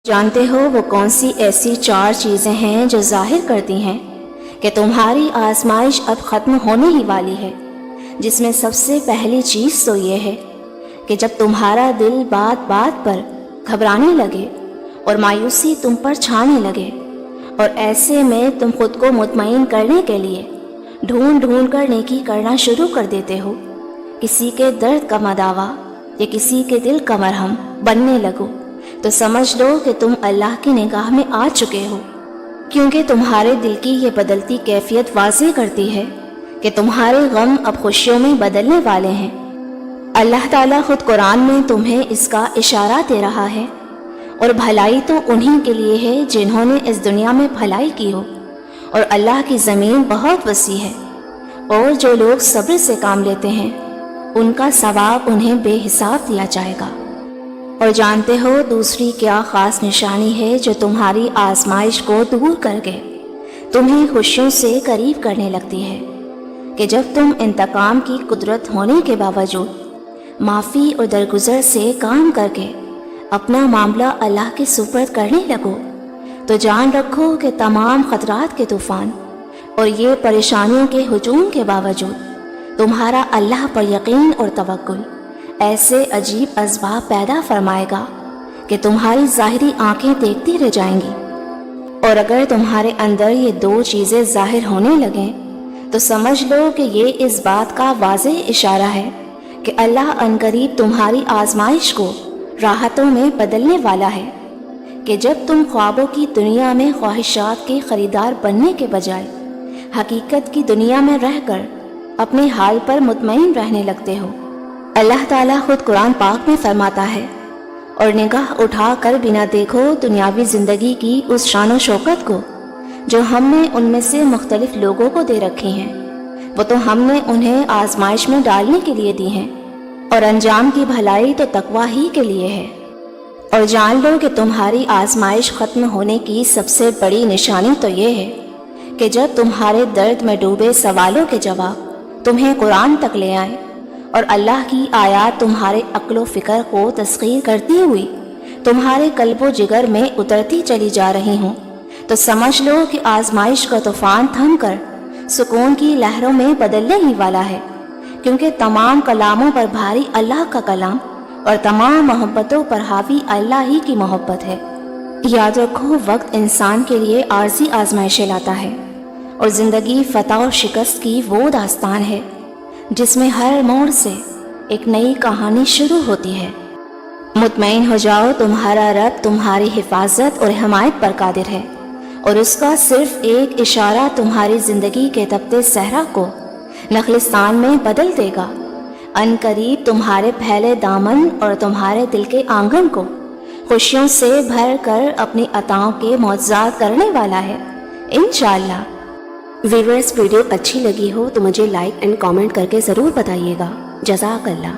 جانتے ہو وہ کون سی ایسی 4 چیزیں ہیں جو ظاہر کرتی ہیں کہ تمہاری آزمائش اب ختم ہونے ہی والی ہے؟ جس میں سب سے پہلی چیز تو یہ ہے کہ جب تمہارا دل بات بات پر گھبرانے لگے اور مایوسی تم پر چھانے لگے، اور ایسے میں تم خود کو مطمئن کرنے کے لیے ڈھونڈ ڈھونڈ کر نیکی کرنا شروع کر دیتے ہو، کسی کے درد کا مداوا یا کسی کے دل کا مرہم بننے لگو، تو سمجھ لو کہ تم اللہ کی نگاہ میں آ چکے ہو، کیونکہ تمہارے دل کی یہ بدلتی کیفیت واضح کرتی ہے کہ تمہارے غم اب خوشیوں میں بدلنے والے ہیں۔ اللہ تعالیٰ خود قرآن میں تمہیں اس کا اشارہ دے رہا ہے، اور بھلائی تو انہی کے لیے ہے جنہوں نے اس دنیا میں بھلائی کی ہو، اور اللہ کی زمین بہت وسیع ہے، اور جو لوگ صبر سے کام لیتے ہیں ان کا ثواب انہیں بے حساب دیا جائے گا۔ اور جانتے ہو دوسری کیا خاص نشانی ہے جو تمہاری آزمائش کو دور کر کے تمہیں خوشیوں سے قریب کرنے لگتی ہے؟ کہ جب تم انتقام کی قدرت ہونے کے باوجود معافی اور درگزر سے کام کر کے اپنا معاملہ اللہ کے سپرد کرنے لگو، تو جان رکھو کہ تمام خطرات کے طوفان اور یہ پریشانیوں کے ہجوم کے باوجود تمہارا اللہ پر یقین اور توکل ایسے عجیب اسباب پیدا فرمائے گا کہ تمہاری ظاہری آنکھیں دیکھتی رہ جائیں گی۔ اور اگر تمہارے اندر یہ 2 چیزیں ظاہر ہونے لگیں تو سمجھ لو کہ یہ اس بات کا واضح اشارہ ہے کہ اللہ عنقریب تمہاری آزمائش کو راحتوں میں بدلنے والا ہے، کہ جب تم خوابوں کی دنیا میں خواہشات کے خریدار بننے کے بجائے حقیقت کی دنیا میں رہ کر اپنے حال پر مطمئن رہنے لگتے ہو۔ اللہ تعالیٰ خود قرآن پاک میں فرماتا ہے، اور نگاہ اٹھا کر بنا دیکھو دنیاوی زندگی کی اس شان و شوکت کو جو ہم نے ان میں سے مختلف لوگوں کو دے رکھی ہیں، وہ تو ہم نے انہیں آزمائش میں ڈالنے کے لیے دی ہیں، اور انجام کی بھلائی تو تقویٰ ہی کے لیے ہے۔ اور جان لو کہ تمہاری آزمائش ختم ہونے کی سب سے بڑی نشانی تو یہ ہے کہ جب تمہارے درد میں ڈوبے سوالوں کے جواب تمہیں قرآن تک لے آئیں، اور اللہ کی آیات تمہارے عقل و فکر کو تسخیر کرتی ہوئی تمہارے قلب و جگر میں اترتی چلی جا رہی ہوں، تو سمجھ لو کہ آزمائش کا طوفان تھم کر سکون کی لہروں میں بدلنے ہی والا ہے، کیونکہ تمام کلاموں پر بھاری اللہ کا کلام اور تمام محبتوں پر حاوی اللہ ہی کی محبت ہے۔ یاد رکھو وقت انسان کے لیے عارضی آزمائشیں لاتا ہے، اور زندگی فتح اور شکست کی وہ داستان ہے جس میں ہر موڑ سے ایک نئی کہانی شروع ہوتی ہے۔ مطمئن ہو جاؤ تمہارا رب تمہاری حفاظت اور حمایت پر قادر ہے، اور اس کا صرف ایک اشارہ تمہاری زندگی کے تپتے صحرا کو نخلستان میں بدل دے گا۔ عنقریب تمہارے پھیلے دامن اور تمہارے دل کے آنگن کو خوشیوں سے بھر کر اپنی عطاؤں کے معجزات کرنے والا ہے انشاءاللہ۔ ویورز ویڈیو اچھی لگی ہو تو مجھے لائک اینڈ کامنٹ کر کے ضرور بتائیے گا۔ جزاک اللہ۔